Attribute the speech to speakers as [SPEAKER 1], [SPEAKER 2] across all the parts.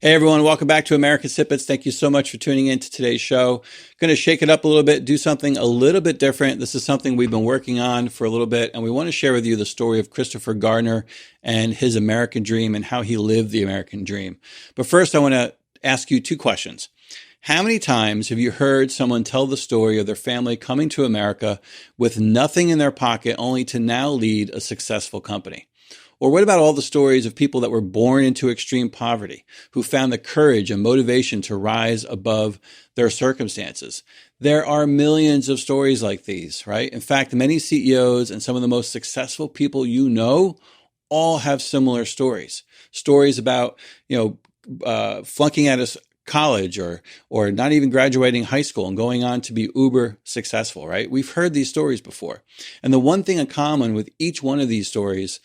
[SPEAKER 1] Hey everyone, welcome back to American Snippets. Thank you so much for tuning in to today's show. Going to shake it up a little bit, do something a little bit different. This is something we've been working on for a little bit, and we want to share with you the story of Christopher Gardner and his American dream and how he lived the American dream. But first, I want to ask you two questions. How many times have you heard someone tell the story of their family coming to America with nothing in their pocket only to now lead a successful company? Or what about all the stories of people that were born into extreme poverty, who found the courage and motivation to rise above their circumstances? There are millions of stories like these, right? In fact, many CEOs and some of the most successful people you know all have similar stories. Stories about, flunking out of college or not even graduating high school and going on to be uber successful, right? We've heard these stories before. And the one thing in common with each one of these stories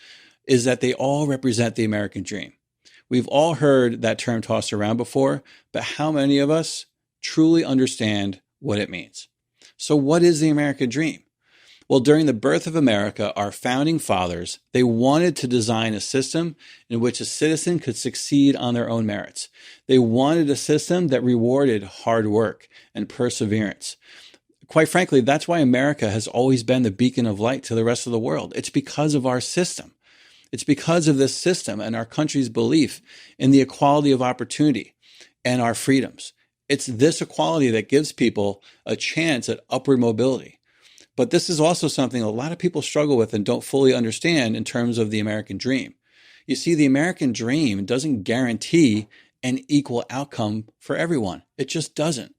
[SPEAKER 1] is that they all represent the American dream. We've all heard that term tossed around before, but how many of us truly understand what it means? So what is the American dream? Well, during the birth of America, our founding fathers, they wanted to design a system in which a citizen could succeed on their own merits. They wanted a system that rewarded hard work and perseverance. Quite frankly, that's why America has always been the beacon of light to the rest of the world. It's because of our system. It's because of this system and our country's belief in the equality of opportunity and our freedoms. It's this equality that gives people a chance at upward mobility. But this is also something a lot of people struggle with and don't fully understand in terms of the American dream. You see, the American dream doesn't guarantee an equal outcome for everyone. It just doesn't.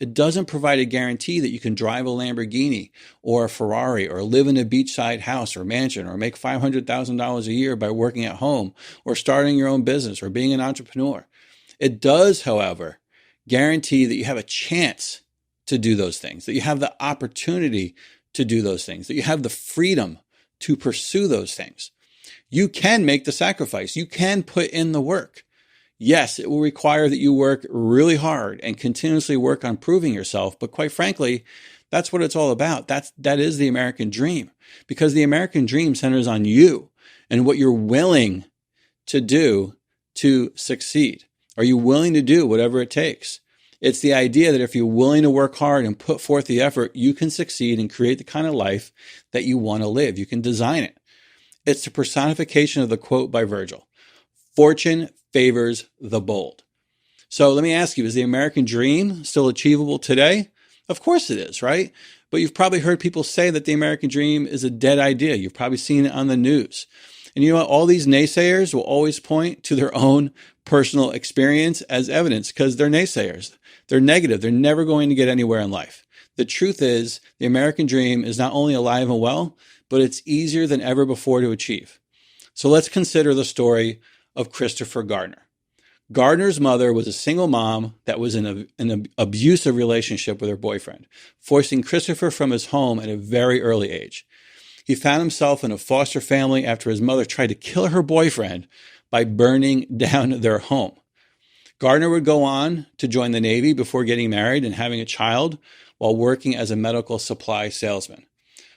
[SPEAKER 1] It doesn't provide a guarantee that you can drive a Lamborghini or a Ferrari or live in a beachside house or mansion or make $500,000 a year by working at home or starting your own business or being an entrepreneur. It does, however, guarantee that you have a chance to do those things, that you have the opportunity to do those things, that you have the freedom to pursue those things. You can make the sacrifice. You can put in the work. Yes, it will require that you work really hard and continuously work on proving yourself. But quite frankly, that's what it's all about. That is the American dream, because the American dream centers on you and what you're willing to do to succeed. Are you willing to do whatever it takes? It's the idea that if you're willing to work hard and put forth the effort, you can succeed and create the kind of life that you want to live. You can design it. It's the personification of the quote by Virgil: "Fortune favors the bold." So let me ask you, is the American dream still achievable today? Of course it is, right? But you've probably heard people say that the American dream is a dead idea. You've probably seen it on the news. And you know what? All these naysayers will always point to their own personal experience as evidence because they're naysayers. They're negative. They're never going to get anywhere in life. The truth is, the American dream is not only alive and well, but it's easier than ever before to achieve. So let's consider the story of Christopher Gardner. Gardner's mother was a single mom that was in an abusive relationship with her boyfriend, forcing Christopher from his home at a very early age. He found himself in a foster family after his mother tried to kill her boyfriend by burning down their home. Gardner would go on to join the Navy before getting married and having a child while working as a medical supply salesman.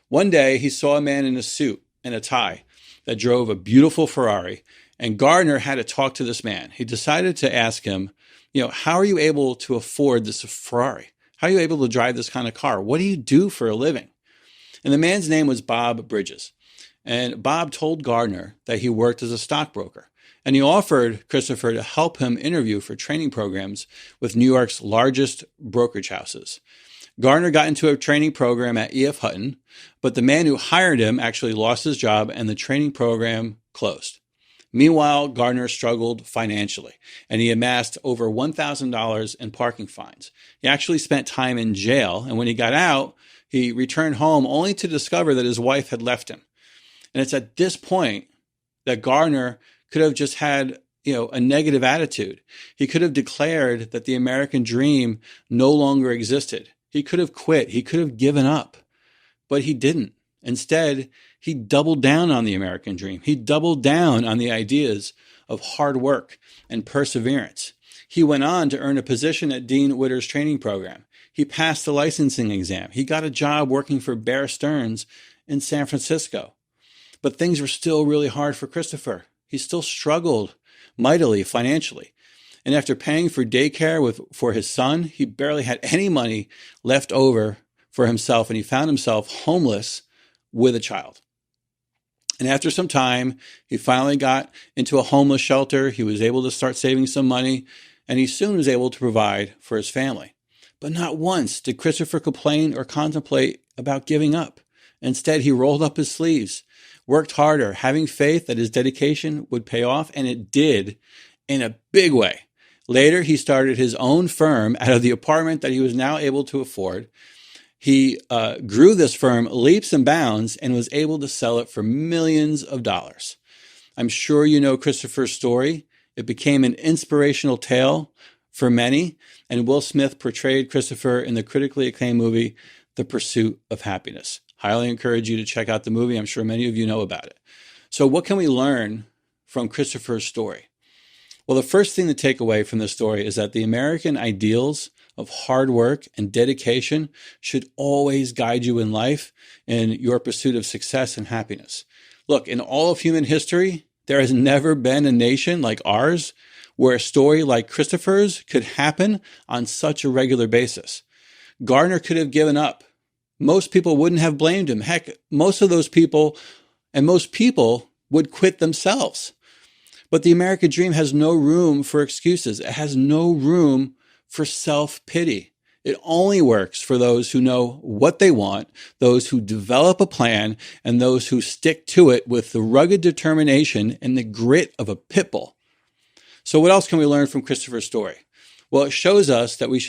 [SPEAKER 1] One day, he saw a man in a suit and a tie that drove a beautiful Ferrari, and Gardner had to talk to this man. He decided to ask him, how are you able to afford this Ferrari? How are you able to drive this kind of car? What do you do for a living? And the man's name was Bob Bridges. And Bob told Gardner that he worked as a stockbroker. And he offered Christopher to help him interview for training programs with New York's largest brokerage houses. Gardner got into a training program at E.F. Hutton, but the man who hired him actually lost his job and the training program closed. Meanwhile, Gardner struggled financially, and he amassed over $1,000 in parking fines. He actually spent time in jail, and when he got out, he returned home only to discover that his wife had left him. And it's at this point that Gardner could have just had, a negative attitude. He could have declared that the American dream no longer existed. He could have quit. He could have given up, but he didn't. Instead, he doubled down on the American dream. He doubled down on the ideas of hard work and perseverance. He went on to earn a position at Dean Witter's training program. He passed the licensing exam. He got a job working for Bear Stearns in San Francisco. But things were still really hard for Christopher. He still struggled mightily financially. And after paying for daycare for his son, he barely had any money left over for himself, and he found himself homeless with a child. And after some time, he finally got into a homeless shelter. He was able to start saving some money, and he soon was able to provide for his family. But not once did Christopher complain or contemplate about giving up. Instead, he rolled up his sleeves, worked harder, having faith that his dedication would pay off, and it did in a big way. Later, he started his own firm out of the apartment that he was now able to afford. He grew this firm leaps and bounds and was able to sell it for millions of dollars. I'm sure you know Christopher's story. It became an inspirational tale for many, and Will Smith portrayed Christopher in the critically acclaimed movie, The Pursuit of Happiness. Highly encourage you to check out the movie. I'm sure many of you know about it. So what can we learn from Christopher's story? Well, the first thing to take away from this story is that the American ideals of hard work and dedication should always guide you in life in your pursuit of success and happiness. Look, in all of human history, there has never been a nation like ours where a story like Christopher's could happen on such a regular basis. Gardner could have given up. Most people wouldn't have blamed him. Heck, most people would quit themselves. But the American dream has no room for excuses. It has no room for self-pity. It only works for those who know what they want, those who develop a plan, and those who stick to it with the rugged determination and the grit of a pit bull. So what else can we learn from Christopher's story? Well, it shows us that we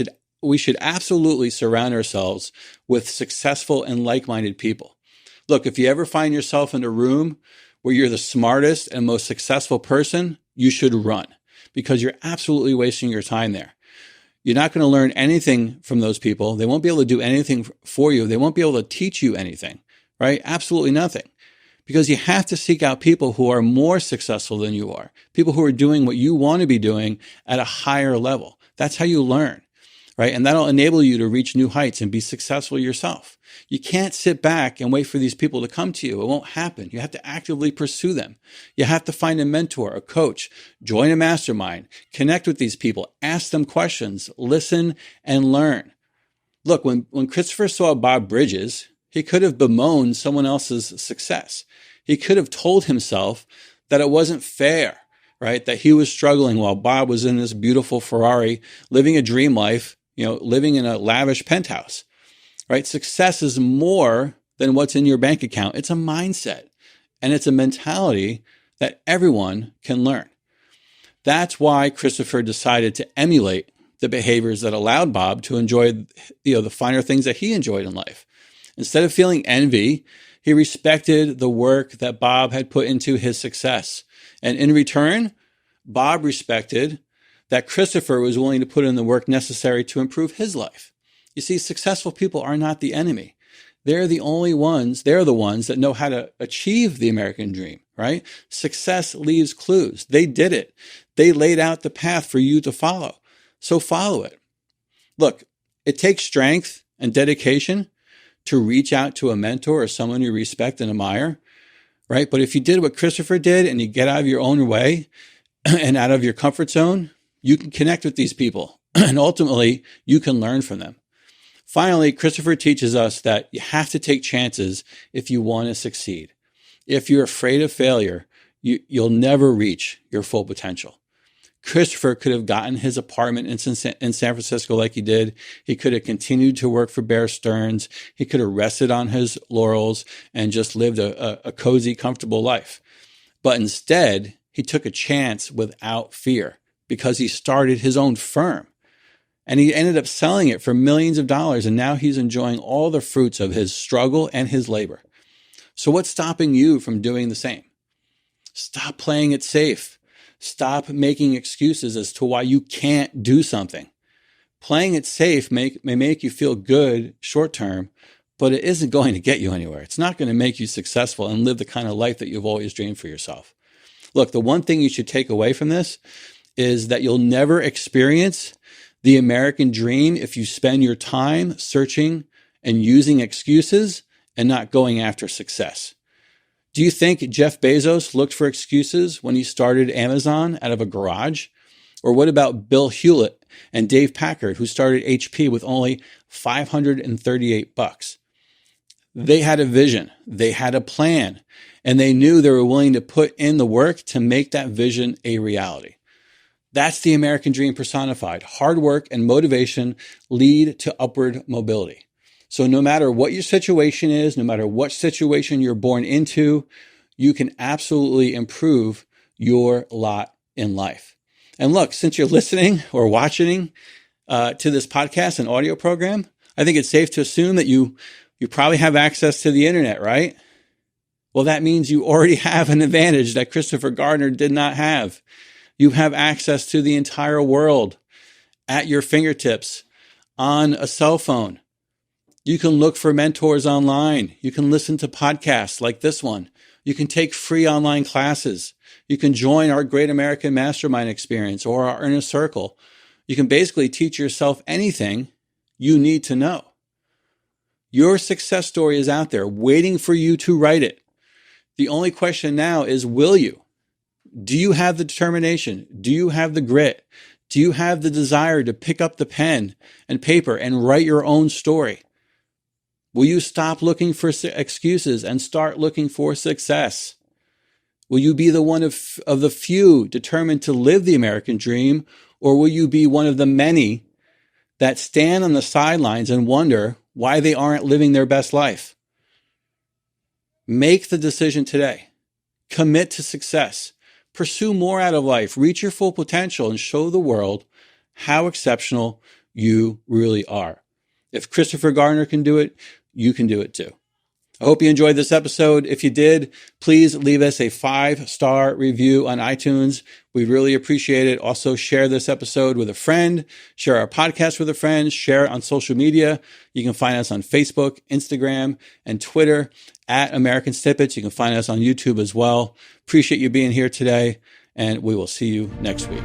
[SPEAKER 1] should absolutely surround ourselves with successful and like-minded people. Look, if you ever find yourself in a room where you're the smartest and most successful person, you should run, because you're absolutely wasting your time there. You're not going to learn anything from those people. They won't be able to do anything for you. They won't be able to teach you anything, right? Absolutely nothing. Because you have to seek out people who are more successful than you are, people who are doing what you want to be doing at a higher level. That's how you learn, right? And that'll enable you to reach new heights and be successful yourself. You can't sit back and wait for these people to come to you. It won't happen. You have to actively pursue them. You have to find a mentor, a coach, join a mastermind, connect with these people, ask them questions, listen, and learn. Look, when Christopher saw Bob Bridges, he could have bemoaned someone else's success. He could have told himself that it wasn't fair, right? That he was struggling while Bob was in this beautiful Ferrari, living a dream life, living in a lavish penthouse. Right? Success is more than what's in your bank account. It's a mindset, and it's a mentality that everyone can learn. That's why Christopher decided to emulate the behaviors that allowed Bob to enjoy, the finer things that he enjoyed in life. Instead of feeling envy, he respected the work that Bob had put into his success. And in return, Bob respected that Christopher was willing to put in the work necessary to improve his life. You see, successful people are not the enemy. They're the ones that know how to achieve the American dream, right? Success leaves clues. They did it. They laid out the path for you to follow. So follow it. Look, it takes strength and dedication to reach out to a mentor or someone you respect and admire, right? But if you did what Christopher did and you get out of your own way and out of your comfort zone, you can connect with these people and ultimately you can learn from them. Finally, Christopher teaches us that you have to take chances if you want to succeed. If you're afraid of failure, you'll never reach your full potential. Christopher could have gotten his apartment in San Francisco like he did. He could have continued to work for Bear Stearns. He could have rested on his laurels and just lived a cozy, comfortable life. But instead, he took a chance without fear because he started his own firm. And he ended up selling it for millions of dollars. And now he's enjoying all the fruits of his struggle and his labor. So what's stopping you from doing the same? Stop playing it safe. Stop making excuses as to why you can't do something. Playing it safe may make you feel good short term, but it isn't going to get you anywhere. It's not going to make you successful and live the kind of life that you've always dreamed for yourself. Look, the one thing you should take away from this is that you'll never experience the American dream if you spend your time searching and using excuses and not going after success. Do you think Jeff Bezos looked for excuses when he started Amazon out of a garage? Or what about Bill Hewlett and Dave Packard, who started HP with only $538? They had a vision, they had a plan, and they knew they were willing to put in the work to make that vision a reality. That's the American dream personified. Hard work and motivation lead to upward mobility. So no matter what your situation is, no matter what situation you're born into, you can absolutely improve your lot in life. And look, since you're listening or watching to this podcast and audio program, I think it's safe to assume that you probably have access to the internet, right? Well, that means you already have an advantage that Christopher Gardner did not have. You have access to the entire world at your fingertips on a cell phone. You can look for mentors online. You can listen to podcasts like this one. You can take free online classes. You can join our Great American Mastermind experience or our Inner Circle. You can basically teach yourself anything you need to know. Your success story is out there waiting for you to write it. The only question now is, will you? Do you have the determination? Do you have the grit? Do you have the desire to pick up the pen and paper and write your own story? Will you stop looking for excuses and start looking for success? Will you be the one of the few determined to live the American dream, or will you be one of the many that stand on the sidelines and wonder why they aren't living their best life? Make the decision today. Commit to success. Pursue more out of life. Reach your full potential and show the world how exceptional you really are. If Christopher Gardner can do it, you can do it too. I hope you enjoyed this episode. If you did, please leave us a 5-star review on iTunes. We'd really appreciate it. Also, share this episode with a friend. Share our podcast with a friend. Share it on social media. You can find us on Facebook, Instagram, and Twitter at American Snippets. You can find us on YouTube as well. Appreciate you being here today, and we will see you next week.